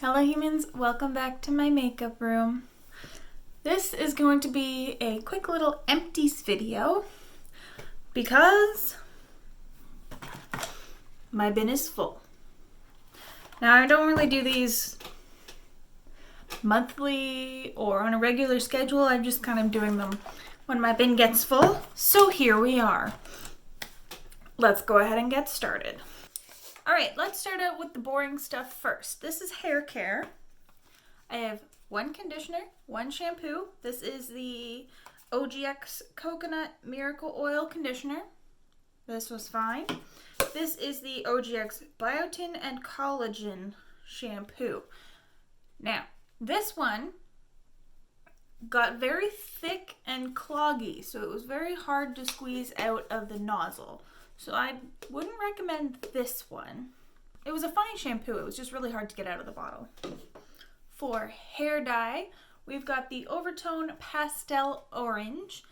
Hello humans, welcome back to my makeup room. This is going to be a quick little empties video because my bin is full. Now I don't really do these monthly or on a regular schedule. I'm just kind of doing them when my bin gets full. So here we are. Let's go ahead and get started. Alright, let's start out with the boring stuff first. This is hair care. I have one conditioner, one shampoo. This is the OGX Coconut Miracle Oil Conditioner. This was fine. This is the OGX Biotin and Collagen Shampoo. Now, this one got very thick and cloggy, so it was very hard to squeeze out of the nozzle. So I wouldn't recommend this one. It was a fine shampoo, it was just really hard to get out of the bottle. For hair dye, we've got the Overtone Pastel Orange.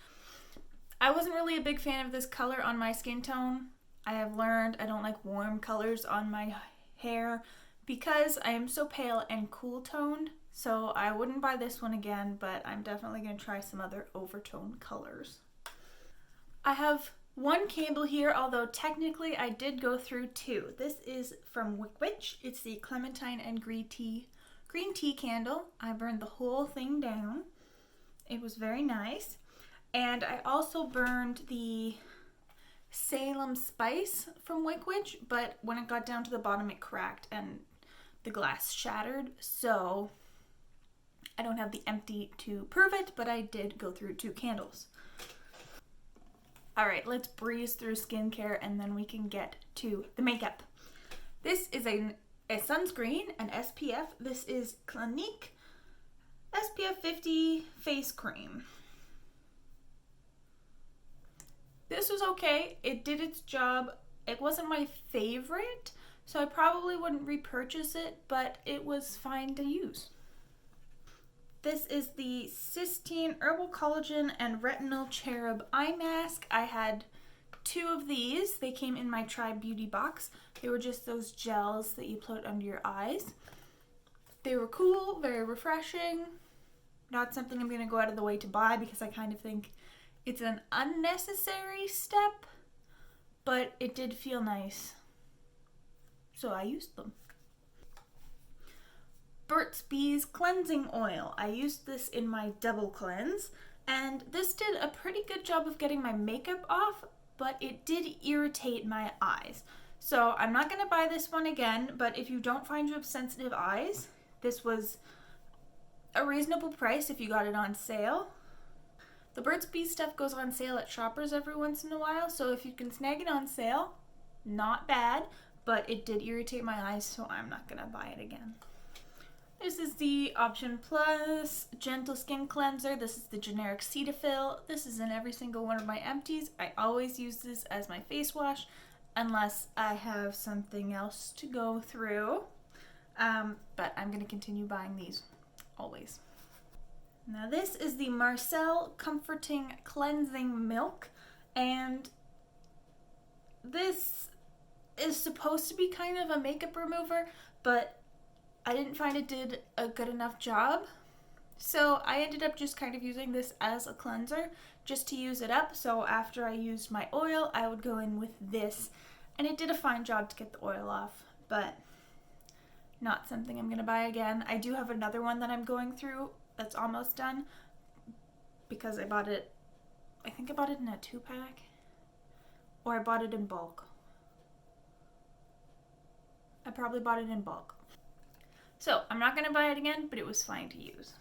I wasn't really a big fan of this color on my skin tone. I have learned I don't like warm colors on my hair because I am so pale and cool toned. So I wouldn't buy this one again, but I'm definitely going to try some other overtone colors. I have one candle here, although technically I did go through two. This is from Witch. It's the Clementine and Green Tea candle. I burned the whole thing down. It was very nice. And I also burned the Salem Spice from Witch, but when it got down to the bottom it cracked and the glass shattered. So I don't have the empty to prove it, but I did go through two candles. Alright, let's breeze through skincare and then we can get to the makeup. This is a sunscreen, an SPF. This is Clinique SPF 50 face cream. This was okay. It did its job. It wasn't my favorite, so I probably wouldn't repurchase it, but it was fine to use. This is the Cysteine Herbal Collagen and Retinol Cherub Eye Mask. I had two of these. They came in my Tribe Beauty box. They were just those gels that you put under your eyes. They were cool, very refreshing. Not something I'm going to go out of the way to buy because I kind of think it's an unnecessary step, but it did feel nice. So I used them. Burt's Bees Cleansing Oil. I used this in my double cleanse, and this did a pretty good job of getting my makeup off, but it did irritate my eyes. So I'm not going to buy this one again, but if you don't find you have sensitive eyes, this was a reasonable price if you got it on sale. The Burt's Bees stuff goes on sale at Shoppers every once in a while, so if you can snag it on sale, not bad, but it did irritate my eyes, so I'm not going to buy it again. This is the Option Plus Gentle Skin Cleanser. This is the generic Cetaphil. This is in every single one of my empties. I always use this as my face wash unless I have something else to go through. But I'm going to continue buying these always. Now this is the Marcel Comforting Cleansing Milk, and this is supposed to be kind of a makeup remover, but I didn't find it did a good enough job, so I ended up just kind of using this as a cleanser just to use it up. So after I used my oil, I would go in with this, and it did a fine job to get the oil off, but not something I'm going to buy again. I do have another one that I'm going through that's almost done because I bought it, I think I bought it in a 2-pack, or I bought it in bulk. I probably bought it in bulk. So, I'm not going to buy it again, but it was fine to use.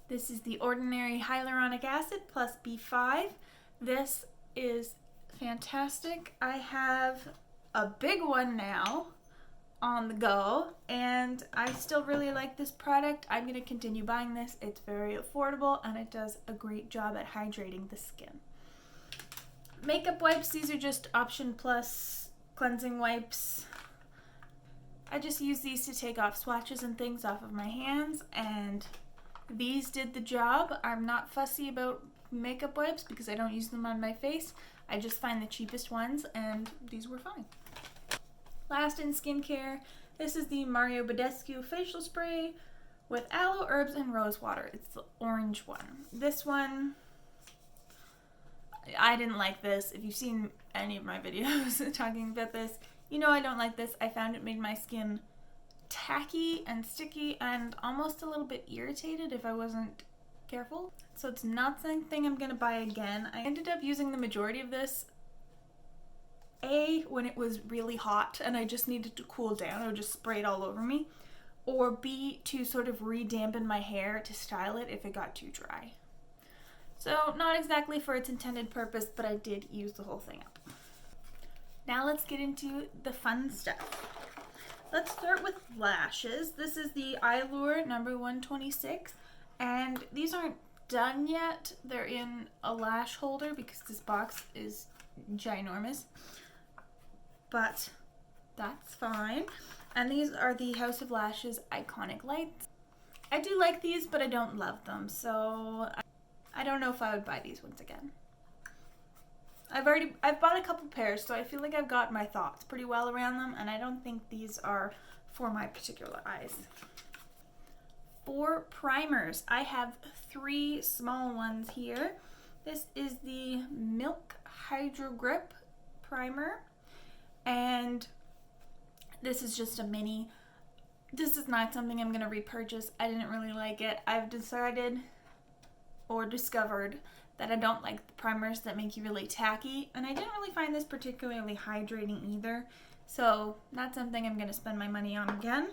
This is the Ordinary Hyaluronic Acid plus B5. This is fantastic. I have a big one now on the go, and I still really like this product. I'm going to continue buying this. It's very affordable, and it does a great job at hydrating the skin. Makeup wipes. These are just Option Plus cleansing wipes. I just use these to take off swatches and things off of my hands, and these did the job. I'm not fussy about makeup wipes because I don't use them on my face. I just find the cheapest ones, and these were fine. Last in skincare, This is the Mario Badescu facial spray with aloe, herbs, and rose water. It's the orange one. This one, I didn't like this. If you've seen any of my videos talking about this, you know I don't like this. I found it made my skin tacky and sticky and almost a little bit irritated if I wasn't careful. So it's not something I'm gonna buy again. I ended up using the majority of this A, when it was really hot and I just needed to cool down, I would just spray it all over me, or B, to sort of re-dampen my hair to style it if it got too dry. So not exactly for its intended purpose, but I did use the whole thing up. Now let's get into the fun stuff. Let's start with lashes. This is the Eyelure number 126, and these aren't done yet. They're in a lash holder because this box is ginormous, but that's fine. And these are the House of Lashes Iconic Lights. I do like these, but I don't love them, so I don't know if I would buy these once again. I've bought a couple pairs, so I feel like I've got my thoughts pretty well around them, and I don't think these are for my particular eyes. For primers, I have 3 small ones here. This is the Milk Hydro Grip Primer, and this is just a mini. This is not something I'm going to repurchase. I didn't really like it. I've decided or discovered that I don't like the primers that make you really tacky, and I didn't really find this particularly hydrating either, so not something I'm going to spend my money on again.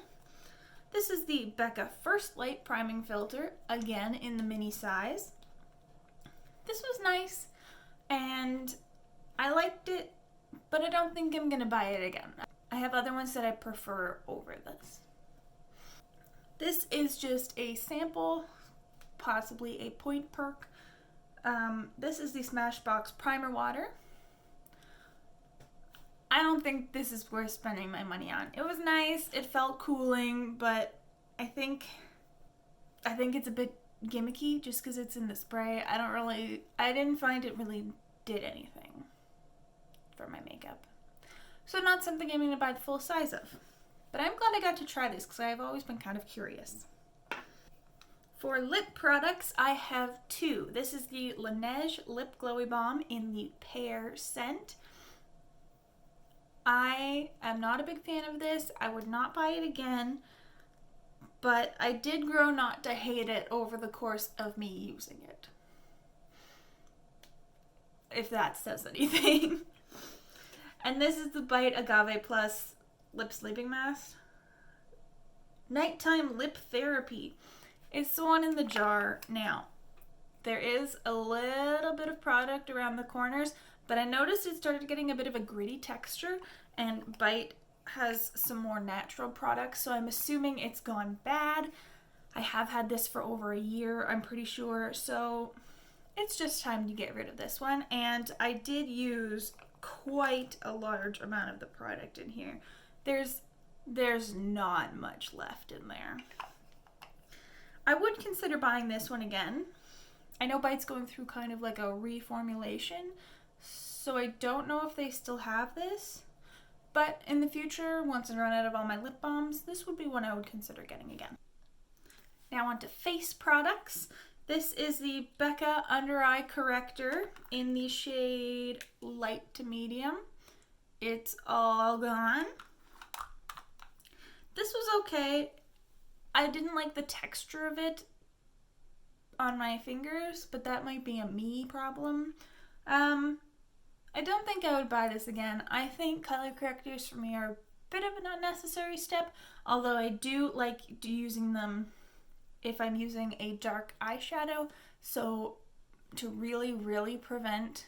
This is the Becca First Light Priming Filter, again in the mini size. This was nice, and I liked it, but I don't think I'm going to buy it again. I have other ones that I prefer over this. This is just a sample, possibly a point perk. This is the Smashbox Primer Water. I don't think this is worth spending my money on. It was nice, it felt cooling, but I think it's a bit gimmicky just because it's in the spray. I didn't find it really did anything for my makeup. So not something I'm going to buy the full size of. But I'm glad I got to try this because I've always been kind of curious. For lip products, I have 2. This is the Laneige Lip Glowy Balm in the pear scent. I am not a big fan of this. I would not buy it again, but I did grow not to hate it over the course of me using it. If that says anything. And this is the Bite Agave Plus Lip Sleeping Mask. Nighttime Lip Therapy. It's the one in the jar. Now, there is a little bit of product around the corners, but I noticed it started getting a bit of a gritty texture, and Bite has some more natural products, so I'm assuming it's gone bad. I have had this for over a year, I'm pretty sure, so it's just time to get rid of this one. And I did use quite a large amount of the product in here. There's not much left in there. I would consider buying this one again. I know Bite's going through kind of like a reformulation, so I don't know if they still have this. But in the future, once I run out of all my lip balms, this would be one I would consider getting again. Now on to face products. This is the Becca Under Eye Corrector in the shade Light to Medium. It's all gone. This was okay. I didn't like the texture of it on my fingers, but that might be a me problem. I don't think I would buy this again. I think color correctors for me are a bit of an unnecessary step, although I do like using them if I'm using a dark eyeshadow, so to really prevent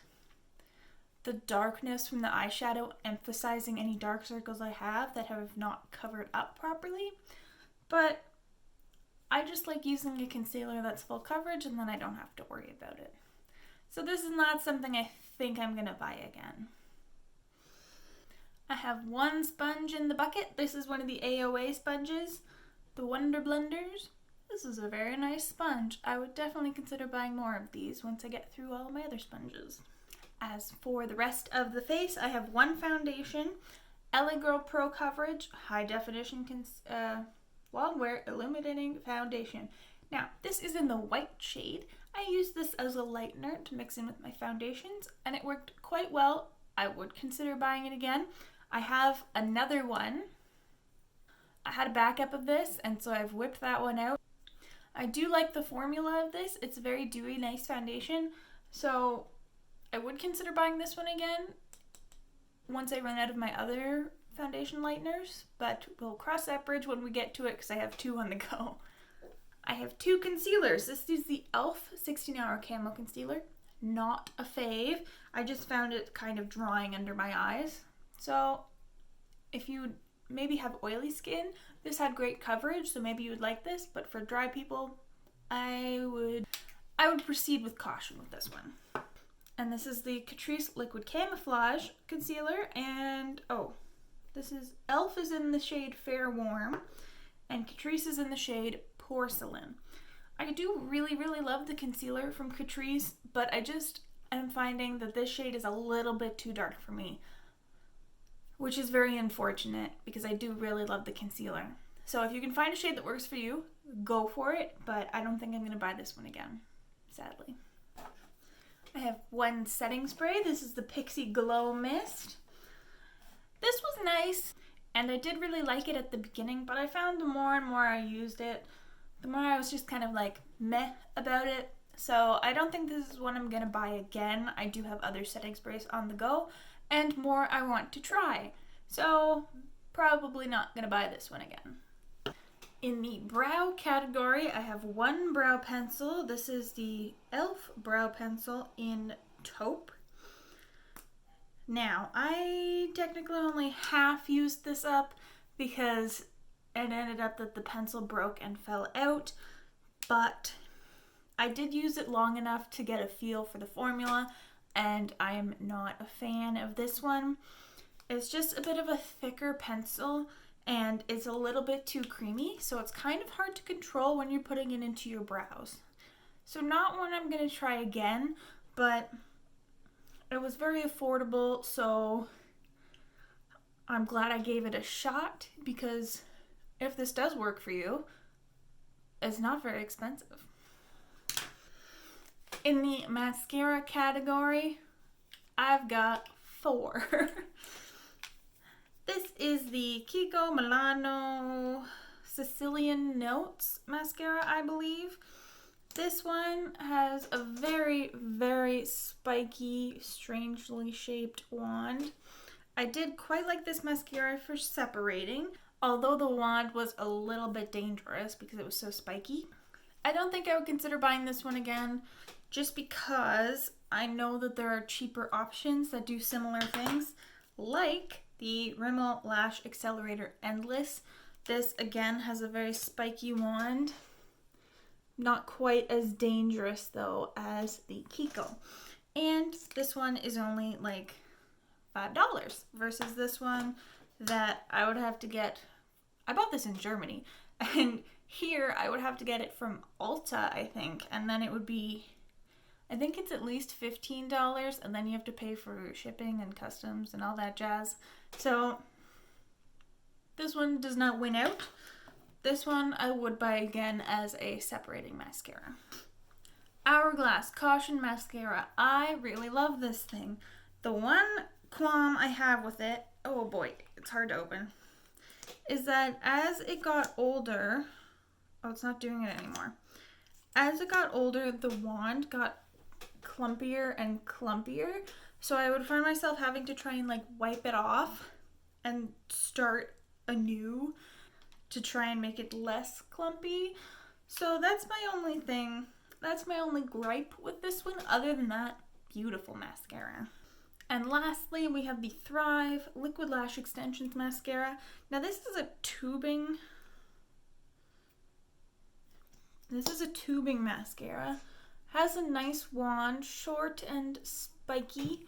the darkness from the eyeshadow emphasizing any dark circles I have that have not covered up properly. But I just like using a concealer that's full coverage, and then I don't have to worry about it. So this is not something I think I'm gonna buy again. I have one sponge in the bucket. This is one of the AOA sponges, the Wonder Blenders. This is a very nice sponge. I would definitely consider buying more of these once I get through all of my other sponges. As for the rest of the face, I have one foundation, LA Girl Pro Coverage High Definition Long Wear Illuminating Foundation. Now, this is in the white shade. I used this as a lightener to mix in with my foundations, and it worked quite well. I would consider buying it again. I have another one. I had a backup of this, and so I've whipped that one out. I do like the formula of this. It's a very dewy, nice foundation, so I would consider buying this one again once I run out of my other foundation lighteners, but we'll cross that bridge when we get to it because I have 2 on the go. I have 2 concealers. This is the e.l.f. 16-Hour Camo Concealer. Not a fave. I just found it kind of drying under my eyes. So if you maybe have oily skin, this had great coverage, so maybe you would like this, but for dry people, I would proceed with caution with this one. And this is the Catrice Liquid Camouflage Concealer, and this is e.l.f. is in the shade Fair Warm, and Catrice is in the shade Porcelain. I do really, really love the concealer from Catrice, but I just am finding that this shade is a little bit too dark for me, which is very unfortunate because I do really love the concealer. So if you can find a shade that works for you, go for it, but I don't think I'm going to buy this one again, sadly. I have one setting spray. This is the Pixie Glow Mist. This was nice, and I did really like it at the beginning, but I found the more and more I used it, the more I was just kind of like meh about it. So I don't think this is one I'm going to buy again. I do have other setting sprays on the go, and more I want to try. So probably not going to buy this one again. In the brow category, I have one brow pencil. This is the e.l.f. brow pencil in taupe. Now, I technically only half used this up because it ended up that the pencil broke and fell out, but I did use it long enough to get a feel for the formula, and I am not a fan of this one. It's just a bit of a thicker pencil, and it's a little bit too creamy, so it's kind of hard to control when you're putting it into your brows. So not one I'm going to try again, but it was very affordable, so I'm glad I gave it a shot, because if this does work for you, it's not very expensive. In the mascara category, I've got 4. This is the Kiko Milano Sicilian Notes mascara, I believe. This one has a very, very spiky, strangely shaped wand. I did quite like this mascara for separating, although the wand was a little bit dangerous because it was so spiky. I don't think I would consider buying this one again, just because I know that there are cheaper options that do similar things, like the Rimmel Lash Accelerator Endless. This again has a very spiky wand. Not quite as dangerous though as the Kiko. And this one is only like $5 versus this one that I would have to get. I bought this in Germany, and here I would have to get it from Ulta, I think, and then it would be, I think it's at least $15, and then you have to pay for shipping and customs and all that jazz. So this one does not win out. This one I would buy again as a separating mascara. Hourglass Caution Mascara. I really love this thing. The one qualm I have with it, oh boy, it's hard to open, is that as it got older, it's not doing it anymore. As it got older, the wand got clumpier and clumpier, so I would find myself having to try and like wipe it off and start anew to try and make it less clumpy. So that's my only thing. That's my only gripe with this one. Other than that, beautiful mascara. And lastly, we have the Thrive Liquid Lash Extensions Mascara. Now this is a tubing mascara. Has a nice wand, short and spiky.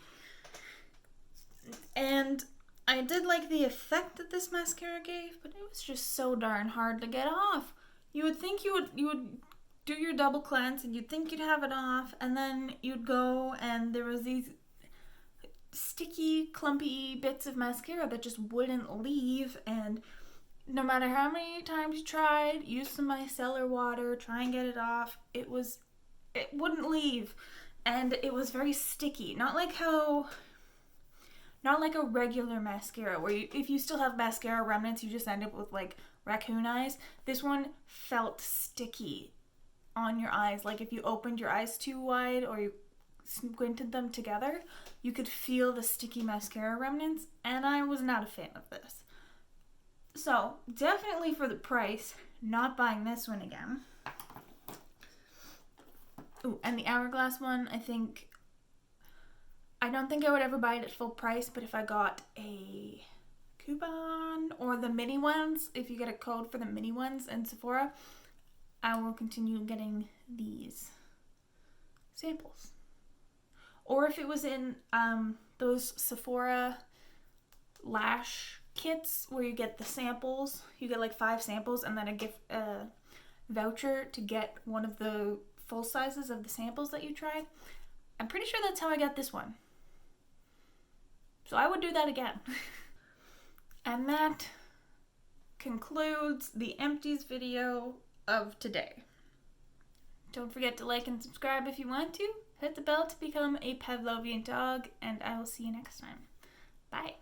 And I did like the effect that this mascara gave, but it was just so darn hard to get off. You would think you would do your double cleanse and you'd think you'd have it off, and then you'd go and there was these sticky, clumpy bits of mascara that just wouldn't leave, and no matter how many times you tried, use some micellar water, try and get it off, it wouldn't leave. And it was very sticky. Not like a regular mascara where if you still have mascara remnants, you just end up with like raccoon eyes. This one felt sticky on your eyes. Like if you opened your eyes too wide or you squinted them together, you could feel the sticky mascara remnants, and I was not a fan of this. So definitely for the price, not buying this one again. Ooh, and the Hourglass one, I don't think I would ever buy it at full price, but if I got a coupon or the mini ones, if you get a code for the mini ones in Sephora, I will continue getting these samples. Or if it was in those Sephora lash kits where you get the samples, you get like 5 samples and then a gift voucher to get one of the full sizes of the samples that you tried. I'm pretty sure that's how I got this one. So I would do that again. And that concludes the Empties video of today. Don't forget to like and subscribe if you want to. Hit the bell to become a Pavlovian dog, and I will see you next time. Bye.